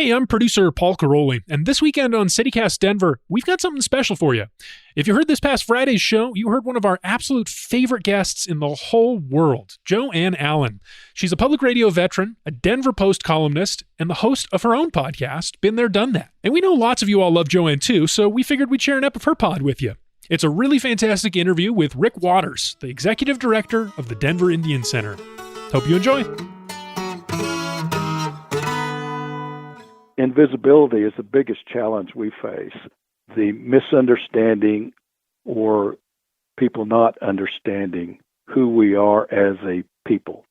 Hey, I'm producer Paul Caroli, and this weekend on CityCast Denver, we've got something special for you. If you heard this past Friday's show, you heard one of our absolute favorite guests in the whole world, Joanne Allen. She's a public radio veteran, a Denver Post columnist, and the host of her own podcast, Been There, Done That. And we know lots of you all love Joanne too, so we figured we'd share an ep of her pod with you. It's a really fantastic interview with Rick Waters, the executive director of the Denver Indian Center. Hope you enjoy. Invisibility is the biggest challenge we face. The misunderstanding or people not understanding who we are as a people.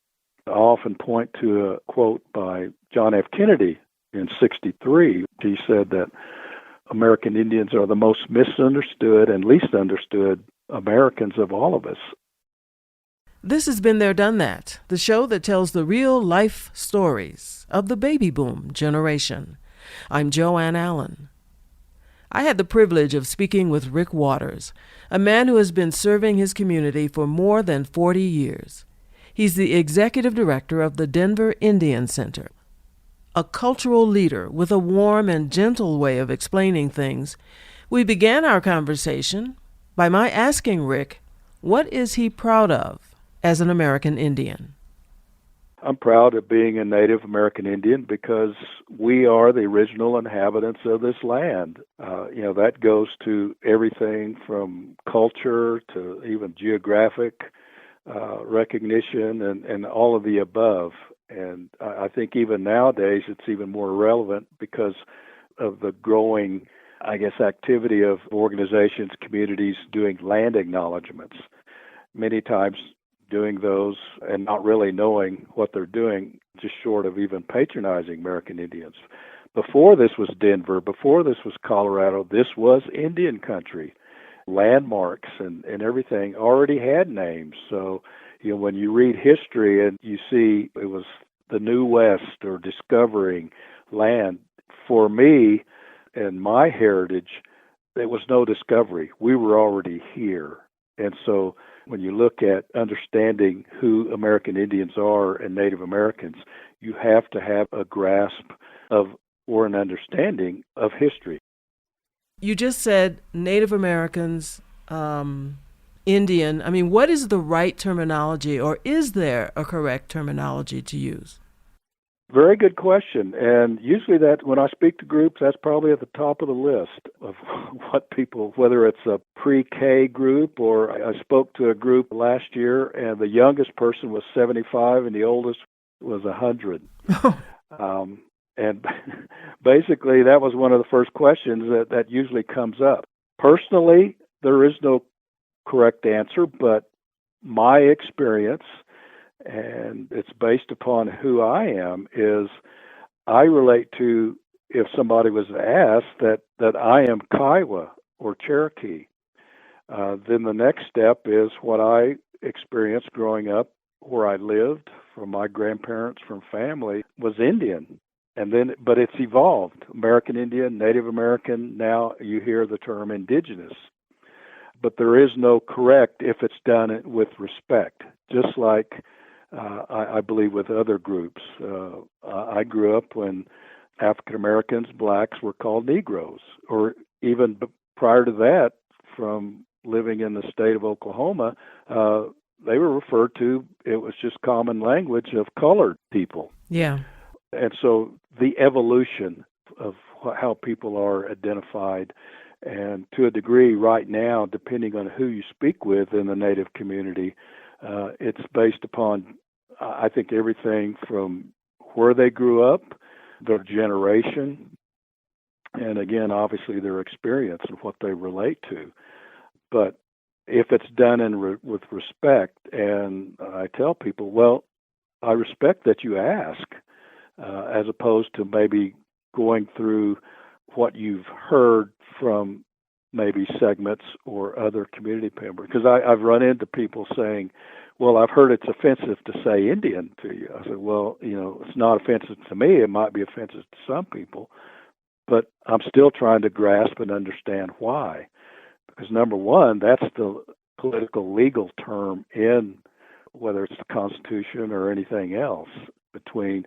I often point to a quote by John F. Kennedy in '63. He said that American Indians are the most misunderstood and least understood Americans of all of us. This has Been There, Done That, the show that tells the real-life stories of the baby boom generation. I'm Joanne Allen. I had the privilege of speaking with Rick Waters, a man who has been serving his community for more than 40 years. He's the executive director of the Denver Indian Center. A cultural leader with a warm and gentle way of explaining things, we began our conversation by my asking Rick, what is he proud of as an American Indian? I'm proud of being a Native American Indian because we are the original inhabitants of this land. That goes to everything from culture to even geographic recognition and all of the above. And I think even nowadays it's even more relevant because of the growing, activity of organizations, communities doing land acknowledgments. Many times doing those and not really knowing what they're doing, just short of even patronizing American Indians. Before this was Denver, before this was Colorado, this was Indian country. Landmarks and everything already had names. So, when you read history and you see it was the New West or discovering land, for me and my heritage, it was no discovery. We were already here. And so when you look at understanding who American Indians are and Native Americans, you have to have a grasp of or an understanding of history. You just said Native Americans, Indian. What is the right terminology, or is there a correct terminology to use? Very good question. And usually that when I speak to groups, that's probably at the top of the list of what people, whether it's a pre-K group or I spoke to a group last year and the youngest person was 75 and the oldest was 100. And basically that was one of the first questions that usually comes up. Personally, there is no correct answer, but my experience, and it's based upon who I am, is I relate to, if somebody was asked, that I am Kiowa or Cherokee. Then the next step is what I experienced growing up where I lived, from my grandparents, from family, was Indian. But it's evolved. American Indian, Native American, now you hear the term indigenous. But there is no correct if it's done with respect, just like I believe with other groups. I grew up when African Americans, blacks, were called Negroes, or even prior to that, from living in the state of Oklahoma, they were referred to, it was just common language of colored people. Yeah. And so the evolution of how people are identified, and to a degree right now, depending on who you speak with in the Native community, it's based upon, I think, everything from where they grew up, their generation, and again, obviously their experience and what they relate to. But if it's done with respect, and I tell people, well, I respect that you ask, as opposed to maybe going through what you've heard from maybe segments or other community members. Because I've run into people saying, well, I've heard it's offensive to say Indian to you. I said, well, it's not offensive to me. It might be offensive to some people, but I'm still trying to grasp and understand why. Because number one, that's the political legal term in whether it's the Constitution or anything else, between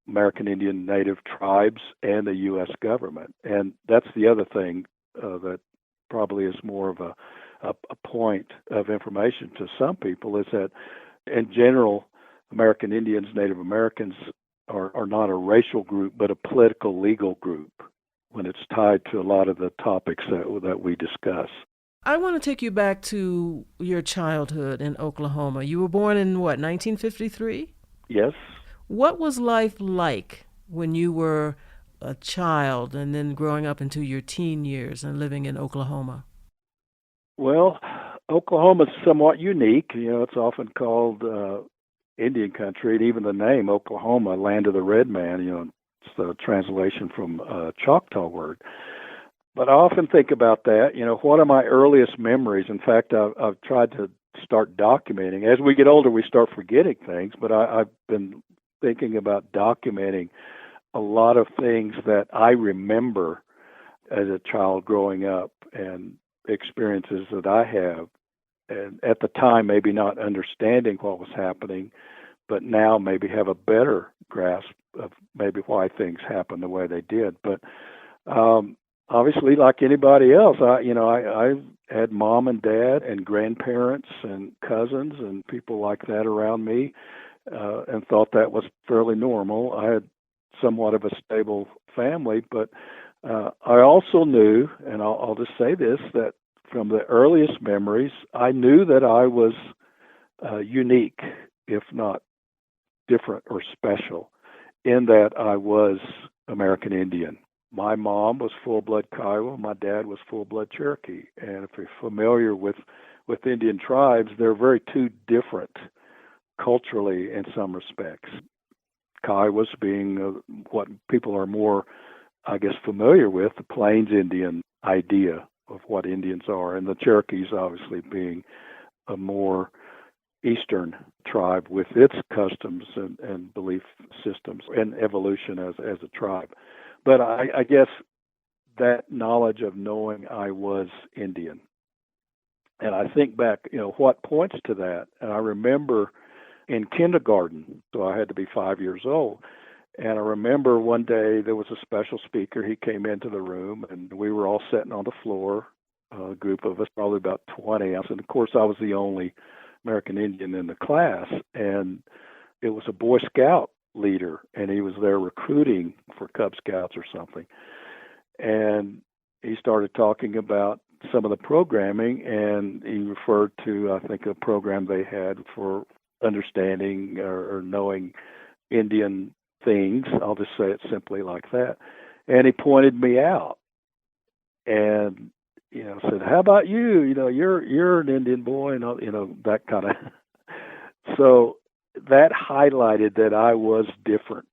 American Indian Native tribes and the U.S. government. And that's the other thing that probably is more of a point of information to some people, is that in general, American Indians, Native Americans are not a racial group, but a political legal group when it's tied to a lot of the topics that we discuss. I want to take you back to your childhood in Oklahoma. You were born in what, 1953? Yes. What was life like when you were a child and then growing up into your teen years and living in Oklahoma? Well, Oklahoma's somewhat unique. It's often called Indian country, and even the name Oklahoma, land of the red man, it's the translation from a Choctaw word. But I often think about that. What are my earliest memories? In fact, I've tried to start documenting. As we get older, we start forgetting things, but I've been thinking about documenting a lot of things that I remember as a child growing up and experiences that I have. And at the time, maybe not understanding what was happening, but now maybe have a better grasp of maybe why things happened the way they did. But obviously, like anybody else, I had mom and dad and grandparents and cousins and people like that around me, and thought that was fairly normal. I had somewhat of a stable family, but I also knew, and I'll just say this, that from the earliest memories, I knew that I was unique, if not different or special, in that I was American Indian. My mom was full-blood Kiowa. My dad was full-blood Cherokee. And if you're familiar with Indian tribes, they're very two different culturally in some respects. Kiowas being what people are more, I guess, familiar with, the Plains Indian idea of what Indians are, and the Cherokees obviously being a more Eastern tribe with its customs and belief systems and evolution as a tribe. But I guess that knowledge of knowing I was Indian. And I think back, what points to that. And I remember in kindergarten, so I had to be 5 years old. And I remember one day there was a special speaker. He came into the room, and we were all sitting on the floor, a group of us, probably about 20. And of course, I was the only American Indian in the class. And it was a Boy Scout leader, and he was there recruiting for Cub Scouts or something. And he started talking about some of the programming, and he referred to, I think, a program they had for understanding or knowing Indian things. I'll just say it simply like that. And he pointed me out and, said, "How about you? You're an Indian boy," and, that kind of. So that highlighted that I was different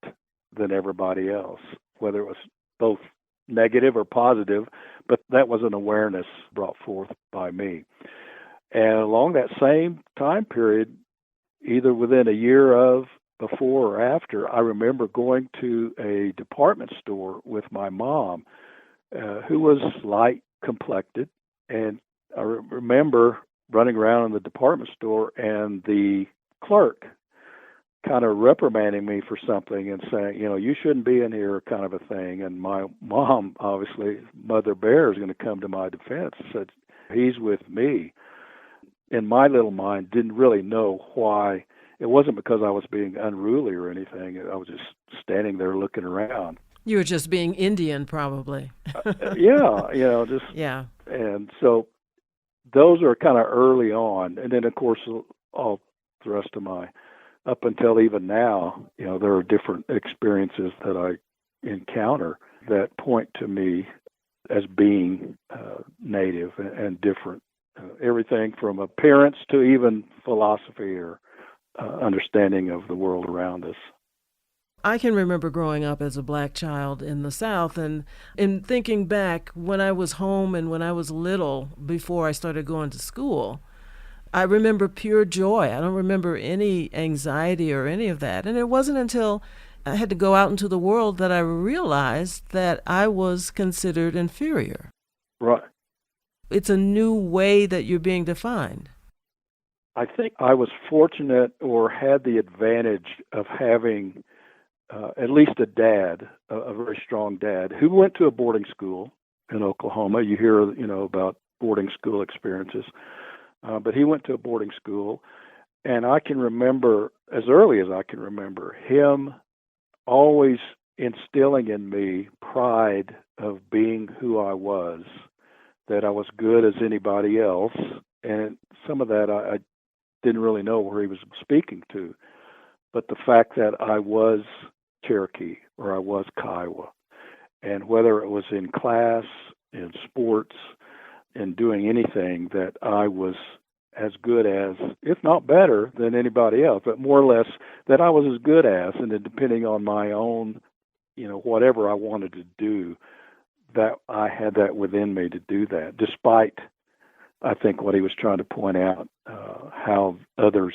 than everybody else, whether it was both negative or positive, but that was an awareness brought forth by me. And along that same time period, either within a year of, before or after, I remember going to a department store with my mom, who was light complected, and I remember running around in the department store and the clerk kind of reprimanding me for something and saying, you shouldn't be in here, kind of a thing. And my mom, obviously, Mother Bear, is going to come to my defense, said, "He's with me." In my little mind, didn't really know why. It wasn't because I was being unruly or anything. I was just standing there looking around. You were just being Indian, probably. Yeah. And so those are kind of early on. And then, of course, all the rest of my, up until even now, there are different experiences that I encounter that point to me as being native and different. Everything from appearance to even philosophy or understanding of the world around us. I can remember growing up as a black child in the South, and in thinking back when I was home and when I was little, before I started going to school, I remember pure joy. I don't remember any anxiety or any of that. And it wasn't until I had to go out into the world that I realized that I was considered inferior. Right. It's a new way that you're being defined. I think I was fortunate or had the advantage of having at least a dad, a very strong dad, who went to a boarding school in Oklahoma. You hear, about boarding school experiences. But he went to a boarding school, and I can remember, as early as I can remember, him always instilling in me pride of being who I was, that I was good as anybody else. And some of that I didn't really know where he was speaking to. But the fact that I was Cherokee or I was Kiowa, and whether it was in class, in sports, in doing anything, that I was as good as, if not better than anybody else, but more or less that I was as good as, and then depending on my own, whatever I wanted to do, that I had that within me to do that, despite, I think, what he was trying to point out, how others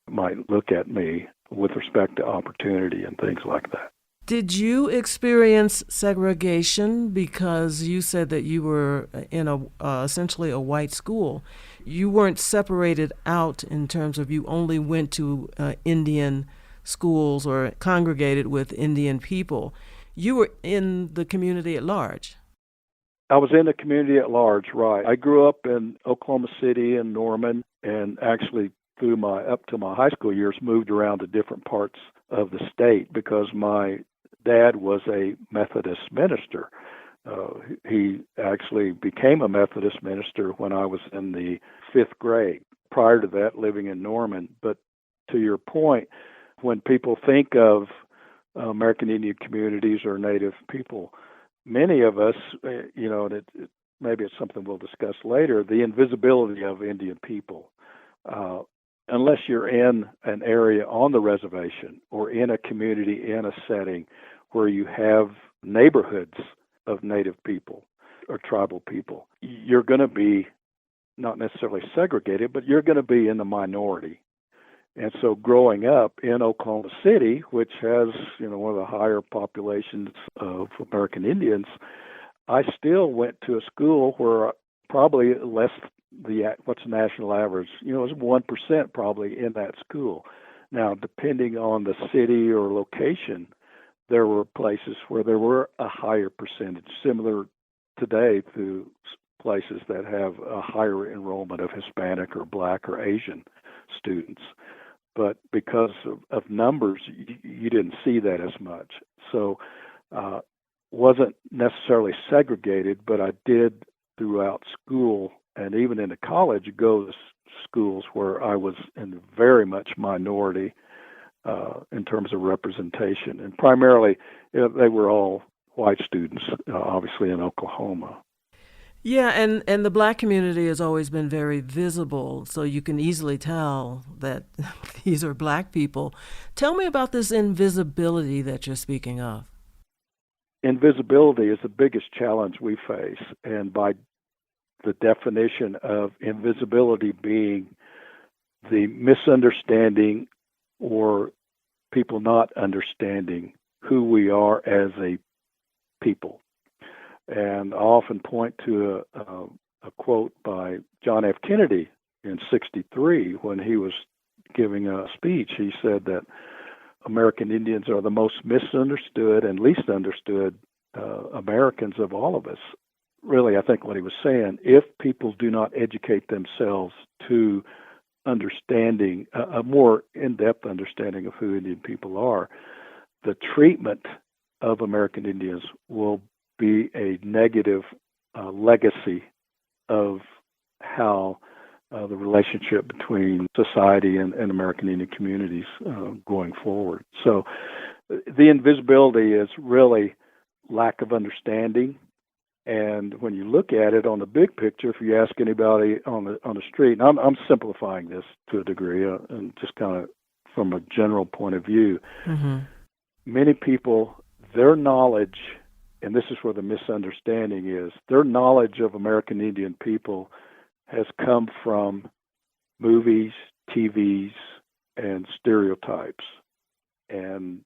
might look at me with respect to opportunity and things like that. Did you experience segregation because you said that you were in essentially a white school? You weren't separated out in terms of you only went to Indian schools or congregated with Indian people. You were in the community at large. I was in the community at large, right. I grew up in Oklahoma City and Norman, and actually up to my high school years moved around to different parts of the state because my dad was a Methodist minister. He actually became a Methodist minister when I was in the 5th grade. Prior to that, living in Norman. But to your point, when people think of American Indian communities or Native people, many of us, maybe it's something we'll discuss later, the invisibility of Indian people. Unless you're in an area on the reservation or in a community, in a setting where you have neighborhoods of Native people or tribal people, you're going to be not necessarily segregated, but you're going to be in the minority. And so growing up in Oklahoma City, which has, one of the higher populations of American Indians, I still went to a school where probably less what's the national average? It was 1% probably in that school. Now, depending on the city or location, there were places where there were a higher percentage, similar today to places that have a higher enrollment of Hispanic or Black or Asian students. But because of numbers, you didn't see that as much. So wasn't necessarily segregated, but I did throughout school and even into college go to schools where I was in very much minority in terms of representation. And primarily, they were all white students, obviously in Oklahoma. Yeah, and the Black community has always been very visible, so you can easily tell that these are Black people. Tell me about this invisibility that you're speaking of. Invisibility is the biggest challenge we face, and by the definition of invisibility being the misunderstanding or people not understanding who we are as a people. And I often point to a quote by John F. Kennedy in '63 when he was giving a speech. He said that American Indians are the most misunderstood and least understood Americans of all of us. Really, I think what he was saying, if people do not educate themselves to understanding, a more in-depth understanding of who Indian people are, the treatment of American Indians will be a negative legacy of how the relationship between society and American Indian communities going forward. So the invisibility is really lack of understanding. And when you look at it on the big picture, if you ask anybody on the street, and I'm simplifying this to a degree, and just kind of from a general point of view, many people, their knowledge, and this is where the misunderstanding is, their knowledge of American Indian people has come from movies, TVs, and stereotypes. And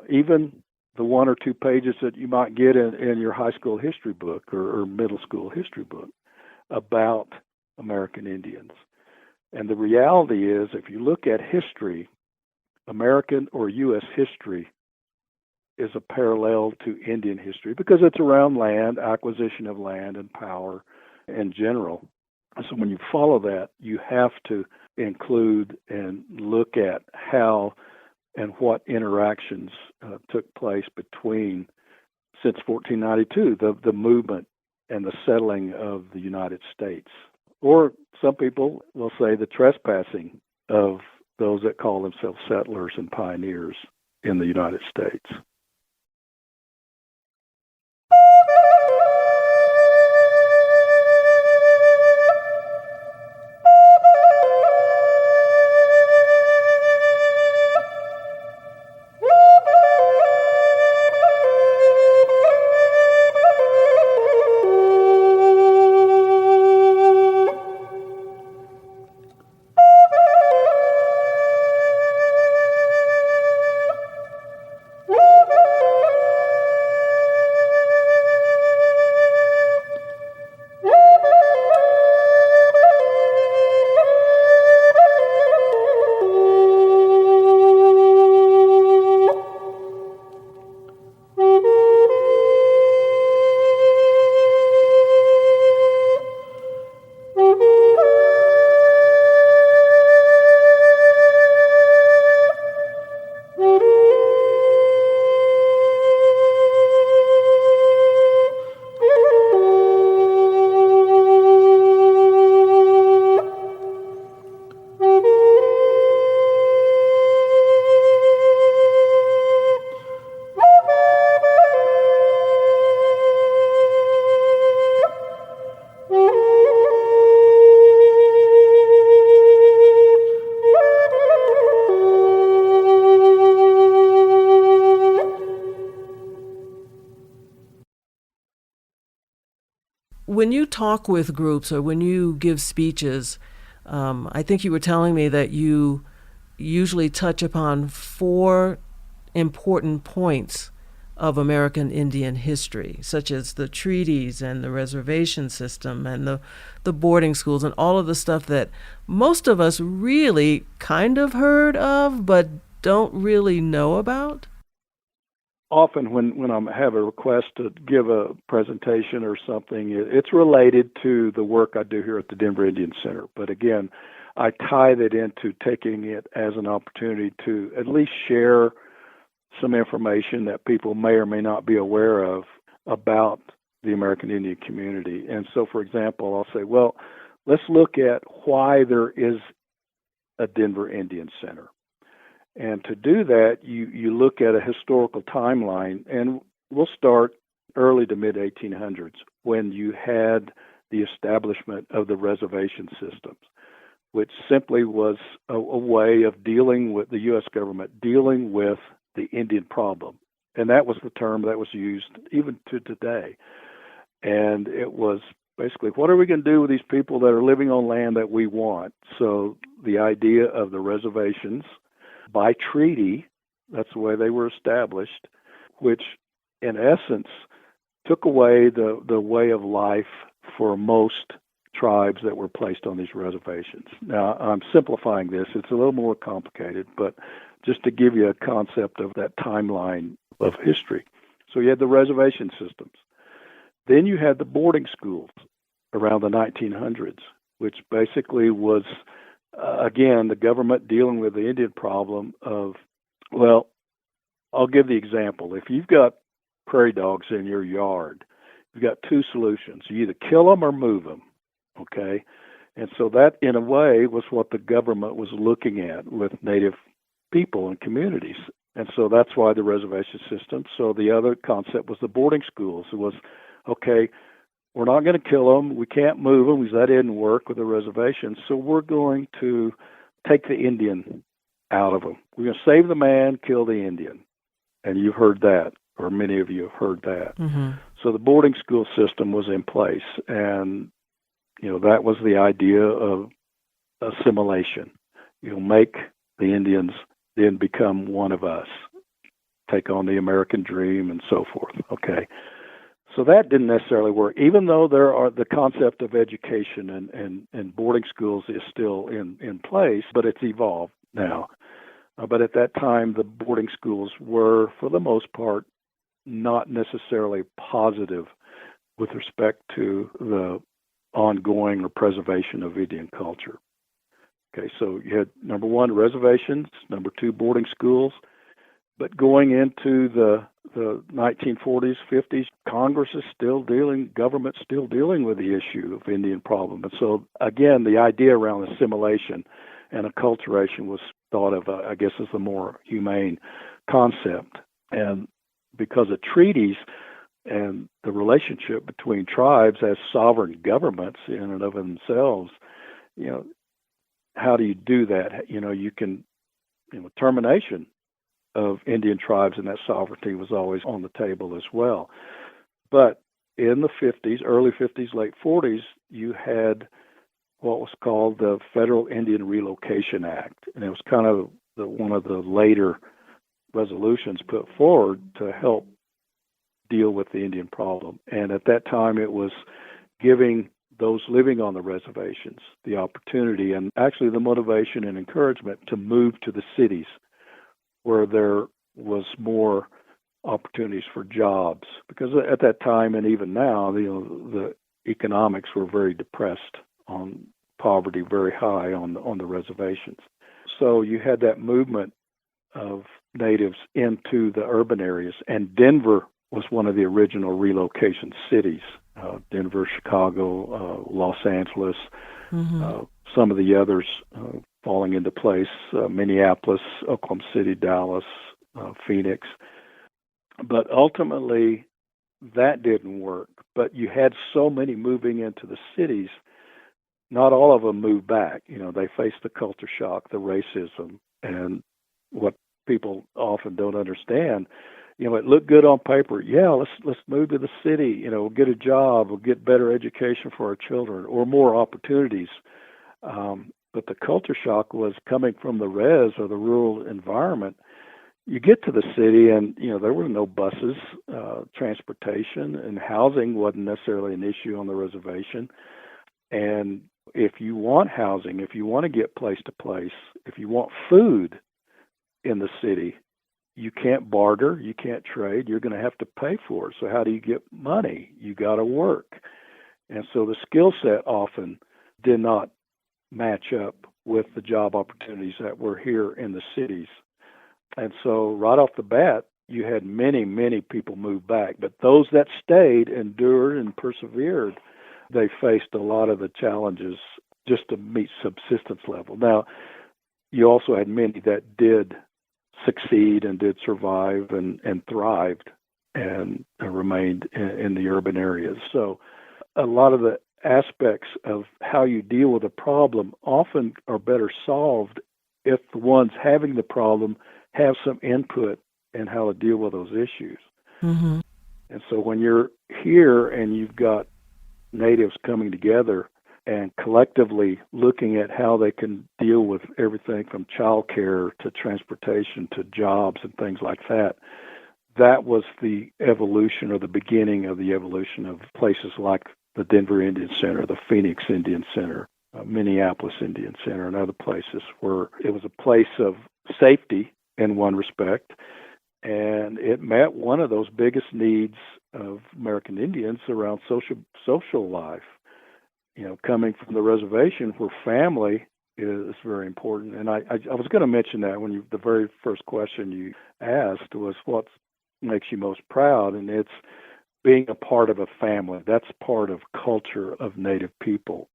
even the 1 or 2 pages that you might get in your high school history book or middle school history book about American Indians. And the reality is, if you look at history, American or U.S. history, is a parallel to Indian history because it's around land, acquisition of land and power in general. So when you follow that, you have to include and look at how and what interactions took place between, since 1492, the movement and the settling of the United States. Or some people will say the trespassing of those that call themselves settlers and pioneers in the United States. When you talk with groups or when you give speeches, I think you were telling me that you usually touch upon 4 important points of American Indian history, such as the treaties and the reservation system and the boarding schools and all of the stuff that most of us really kind of heard of but don't really know about? Often when I have a request to give a presentation or something, it's related to the work I do here at the Denver Indian Center. But again, I tie that into taking it as an opportunity to at least share some information that people may or may not be aware of about the American Indian community. And so, for example, I'll say, well, let's look at why there is a Denver Indian Center. And to do that, you look at a historical timeline, and we'll start early to mid-1800s when you had the establishment of the reservation systems, which simply was a way of dealing with the U.S. government, dealing with the Indian problem. And that was the term that was used even to today. And it was basically, what are we going to do with these people that are living on land that we want? So the idea of the reservations by treaty, that's the way they were established, which in essence took away the way of life for most tribes that were placed on these reservations. Now, I'm simplifying this. It's a little more complicated, but just to give you a concept of that timeline of history. So you had the reservation systems. Then you had the boarding schools around the 1900s, which basically was again, the government dealing with the Indian problem of, well, I'll give the example. If you've got prairie dogs in your yard, you've got 2 solutions. You either kill them or move them, okay? And so that, in a way, was what the government was looking at with Native people and communities. And so that's why the reservation system. So the other concept was the boarding schools. It was, okay, we're not going to kill them. We can't move them because that didn't work with the reservation. So we're going to take the Indian out of them. We're going to save the man, kill the Indian. And you've heard that, or many of you have heard that. Mm-hmm. So the boarding school system was in place. And, that was the idea of assimilation. Make the Indians then become one of us, take on the American dream and so forth. Okay. So that didn't necessarily work, even though there are the concept of education and boarding schools is still in place, but it's evolved now. But at that time, the boarding schools were, for the most part, not necessarily positive with respect to the ongoing or preservation of Indian culture. Okay, so you had number one, reservations, number two, boarding schools. But going into the 1940s, 50s, Congress is still dealing, government's still dealing with the issue of Indian problem. And so, again, the idea around assimilation and acculturation was thought of, I guess, as a more humane concept. And because of treaties and the relationship between tribes as sovereign governments in and of themselves, how do you do that? You can, termination of Indian tribes and that sovereignty was always on the table as well. But in the 50s, early 50s, late 40s, you had what was called the Federal Indian Relocation Act. And it was kind of one of the later resolutions put forward to help deal with the Indian problem. And at that time, it was giving those living on the reservations the opportunity and actually the motivation and encouragement to move to the cities where there was more opportunities for jobs. Because at that time and even now, the economics were very depressed, on poverty very high on the reservations. So you had that movement of natives into the urban areas, and Denver was one of the original relocation cities. Denver, Chicago, Los Angeles, some of the others falling into place, Minneapolis, Oklahoma City, Dallas, Phoenix. But ultimately, that didn't work. But you had so many moving into the cities, not all of them moved back. They faced the culture shock, the racism, and what people often don't understand. It looked good on paper. Yeah, let's move to the city. We'll get a job, we'll get better education for our children, or more opportunities. But the culture shock was coming from the res or the rural environment. You get to the city, and there were no buses, transportation, and housing wasn't necessarily an issue on the reservation. And if you want housing, if you want to get place to place, if you want food in the city, you can't barter, you can't trade, you're going to have to pay for it. So how do you get money? You got to work. And so the skill set often did not match up with the job opportunities that were here in the cities. And so right off the bat, you had many, many people move back. But those that stayed, endured, and persevered, they faced a lot of the challenges just to meet subsistence level. Now, you also had many that did succeed and did survive and thrived and remained in the urban areas. So a lot of the aspects of how you deal with a problem often are better solved if the ones having the problem have some input in how to deal with those issues. Mm-hmm. And so when you're here and you've got natives coming together and collectively looking at how they can deal with everything from childcare to transportation to jobs and things like that, that was the evolution or the beginning of the evolution of places like the Denver Indian Center, the Phoenix Indian Center, Minneapolis Indian Center, and other places where it was a place of safety in one respect, and it met one of those biggest needs of American Indians around social life. Coming from the reservation where family is very important. And I was going to mention that when the very first question you asked was what makes you most proud, and it's being a part of a family. That's part of culture of Native people.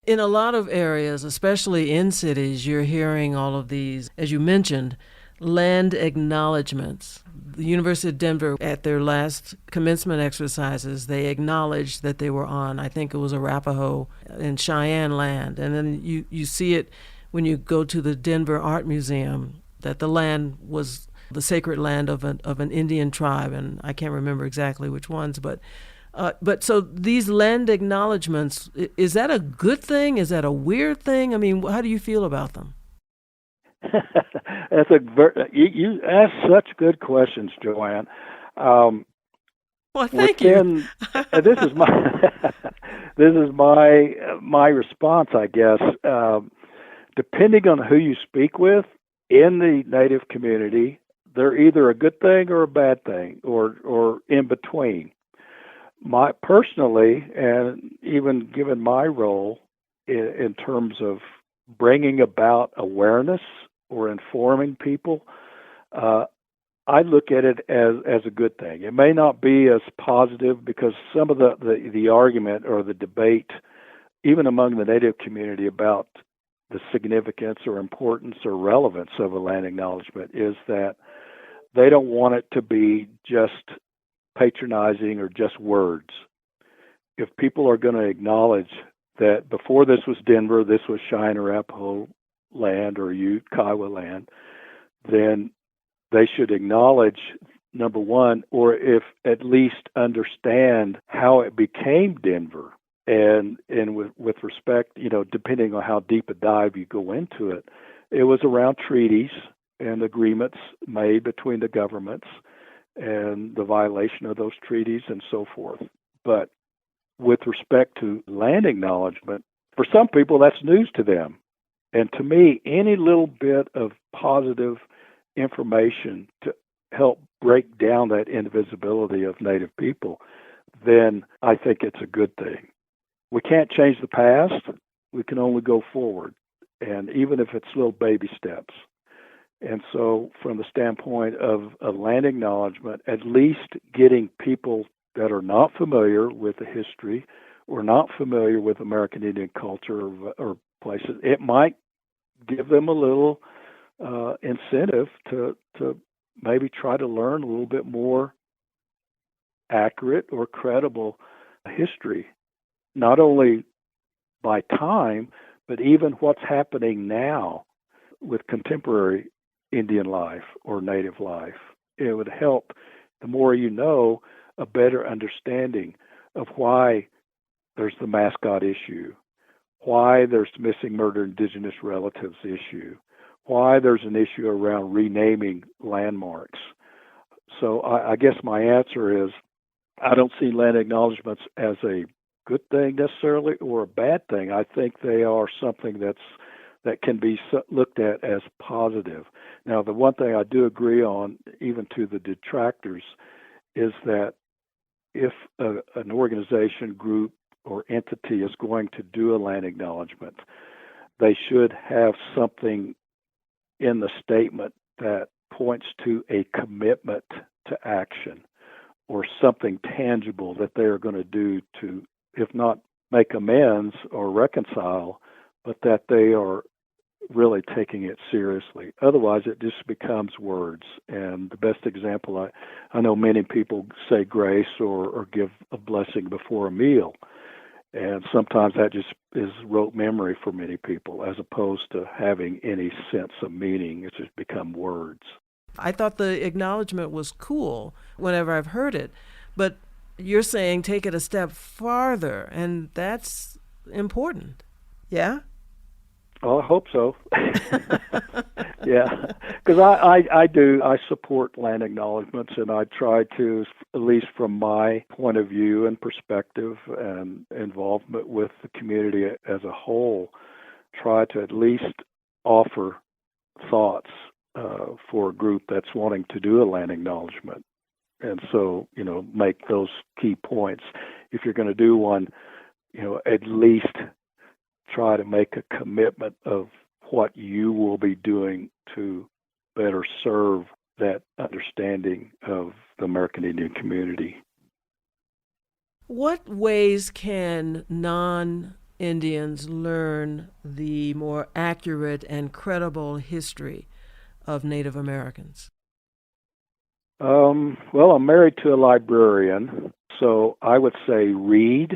In a lot of areas, especially in cities, you're hearing all of these, as you mentioned, land acknowledgments. The University of Denver, at their last commencement exercises, they acknowledged that they were on, I think it was Arapaho and Cheyenne land. And then you see it when you go to the Denver Art Museum, that the land was the sacred land of an Indian tribe, and I can't remember exactly which ones, but so these land acknowledgments, is that a good thing? Is that a weird thing? I mean, how do you feel about them? That's you ask such good questions, Joanne. Well, thank you. This is my response, I guess. depending on who you speak with in the Native community, they're either a good thing or a bad thing, or in between. My personally, and even given my role in terms of bringing about awareness or informing people, I look at it as a good thing. It may not be as positive because some of the argument or the debate, even among the Native community, about the significance or importance or relevance of a land acknowledgement is that they don't want it to be just patronizing or just words. If people are going to acknowledge that before this was Denver, this was Cheyenne Arapaho land or Ute Kiowa land, then they should acknowledge, number one, or if at least understand how it became Denver. And with respect, depending on how deep a dive you go into it, it was around treaties and agreements made between the governments and the violation of those treaties and so forth. But with respect to land acknowledgement, for some people that's news to them. And to me, any little bit of positive information to help break down that invisibility of Native people, then I think it's a good thing. We can't change the past. We can only go forward, and even if it's little baby steps. And so from the standpoint of a land acknowledgement, at least getting people that are not familiar with the history or not familiar with American Indian culture or places, it might give them a little incentive to maybe try to learn a little bit more accurate or credible history, not only by time, but even what's happening now with contemporary Indian life or Native life. It would help, the more you know, a better understanding of why there's the mascot issue, why there's missing murdered indigenous relatives issue, why there's an issue around renaming landmarks. So I guess my answer is I don't see land acknowledgements as a good thing necessarily or a bad thing. I think they are something that can be looked at as positive. Now, the one thing I do agree on, even to the detractors, is that if an organization, group, or entity is going to do a land acknowledgement, they should have something in the statement that points to a commitment to action or something tangible that they are going to do to, if not make amends or reconcile, but that they are really taking it seriously. Otherwise, it just becomes words. And the best example, I know many people say grace or give a blessing before a meal. And sometimes that just is rote memory for many people, as opposed to having any sense of meaning. It's just become words. I thought the acknowledgement was cool whenever I've heard it, but you're saying take it a step farther, and that's important. Yeah? Oh, I hope so. Yeah, because I support land acknowledgements, and I try to, at least from my point of view and perspective and involvement with the community as a whole, try to at least offer thoughts for a group that's wanting to do a land acknowledgement. And so, make those key points. If you're going to do one, at least try to make a commitment of what you will be doing to better serve that understanding of the American Indian community. What ways can non-Indians learn the more accurate and credible history of Native Americans? Well, I'm married to a librarian, so I would say read.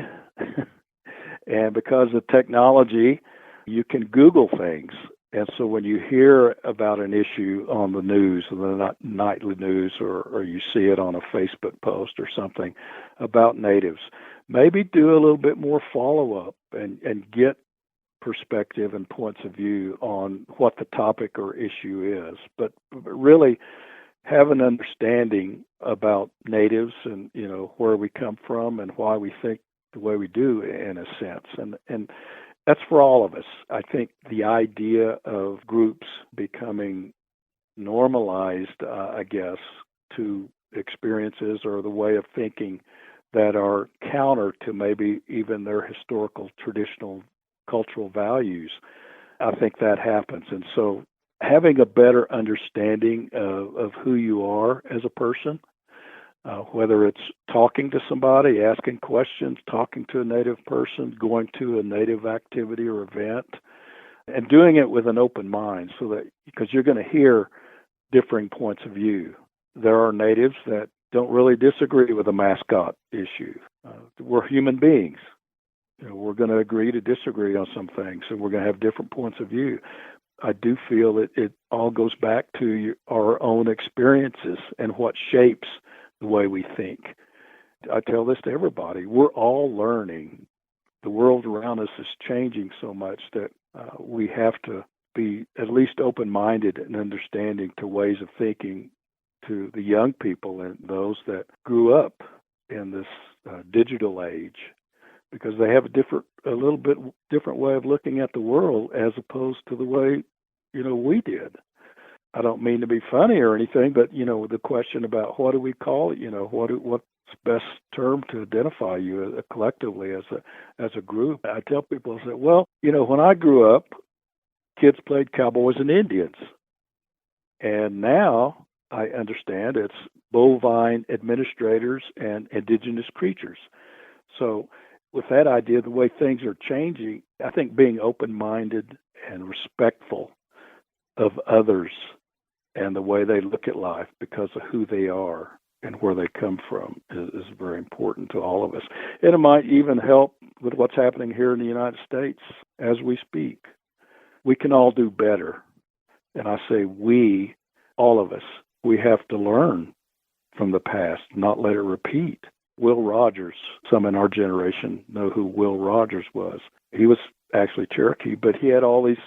And because of technology, you can Google things. And so when you hear about an issue on the news, the nightly news, or you see it on a Facebook post or something about natives, maybe do a little bit more follow-up and get perspective and points of view on what the topic or issue is. But really have an understanding about natives and, where we come from and why we think the way we do, in a sense. And that's for all of us. I think the idea of groups becoming normalized, I guess, to experiences or the way of thinking that are counter to maybe even their historical, traditional, cultural values, I think that happens. And so having a better understanding of who you are as a person, whether it's talking to somebody, asking questions, talking to a Native person, going to a Native activity or event, and doing it with an open mind, so that because you're going to hear differing points of view. There are Natives that don't really disagree with the mascot issue. We're human beings. We're going to agree to disagree on some things, and we're going to have different points of view. I do feel that it all goes back to our own experiences and what shapes the way we think. I tell this to everybody. We're all learning. The world around us is changing so much that we have to be at least open-minded and understanding to ways of thinking to the young people and those that grew up in this digital age, because they have a little bit different way of looking at the world as opposed to the way, we did. I don't mean to be funny or anything, but, the question about what do we call it, what's the best term to identify you collectively as a group. I tell people, I say, well, when I grew up, kids played cowboys and Indians. And now I understand it's bovine administrators and indigenous creatures. So with that idea, the way things are changing, I think being open-minded and respectful of others and the way they look at life because of who they are and where they come from is very important to all of us. And it might even help with what's happening here in the United States as we speak. We can all do better. And I say we, all of us, we have to learn from the past, not let it repeat. Will Rogers, some in our generation know who Will Rogers was. He was actually Cherokee, but he had all these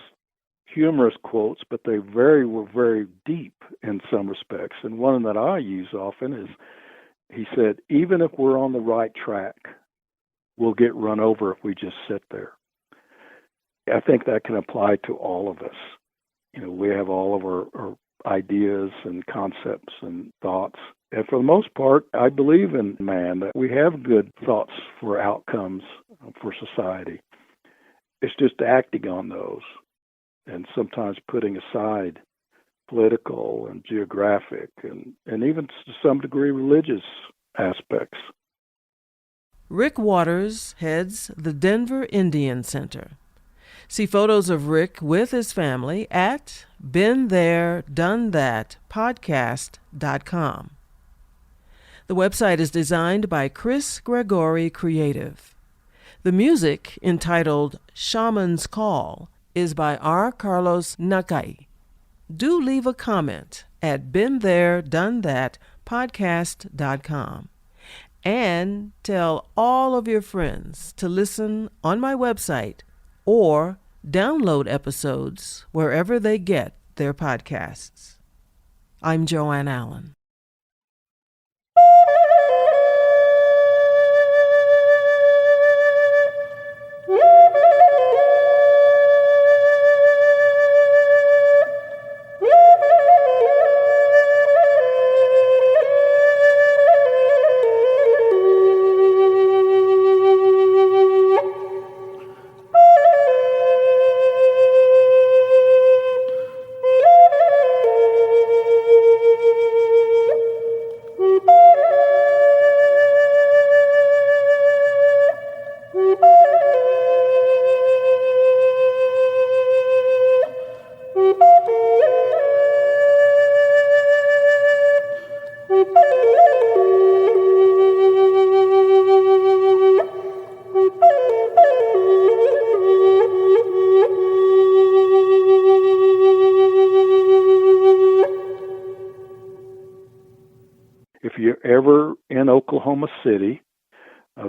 humorous quotes, but they were very deep in some respects. And one that I use often is, he said, even if we're on the right track, we'll get run over if we just sit there. I think that can apply to all of us. We have all of our ideas and concepts and thoughts. And for the most part, I believe in man, that we have good thoughts for outcomes for society. It's just acting on those and sometimes putting aside political and geographic and even to some degree religious aspects. Rick Waters heads the Denver Indian Center. See photos of Rick with his family at BeenThereDoneThatPodcast.com. The website is designed by Chris Gregory Creative. The music, entitled Shaman's Call, is by R. Carlos Nakai. Do leave a comment at BeenThereDoneThatPodcast.com. And tell all of your friends to listen on my website or download episodes wherever they get their podcasts. I'm Joanne Allen. If you're ever in Oklahoma City,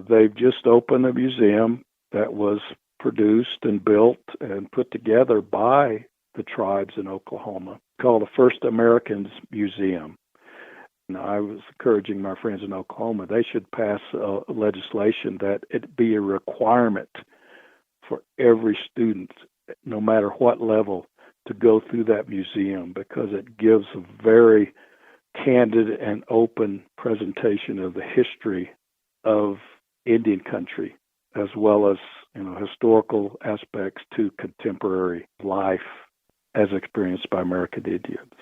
they've just opened a museum that was produced and built and put together by the tribes in Oklahoma, called the First Americans Museum. And I was encouraging my friends in Oklahoma, they should pass legislation that it be a requirement for every student, no matter what level, to go through that museum because it gives a very candid and open presentation of the history of Indian country, as well as historical aspects to contemporary life as experienced by American Indians.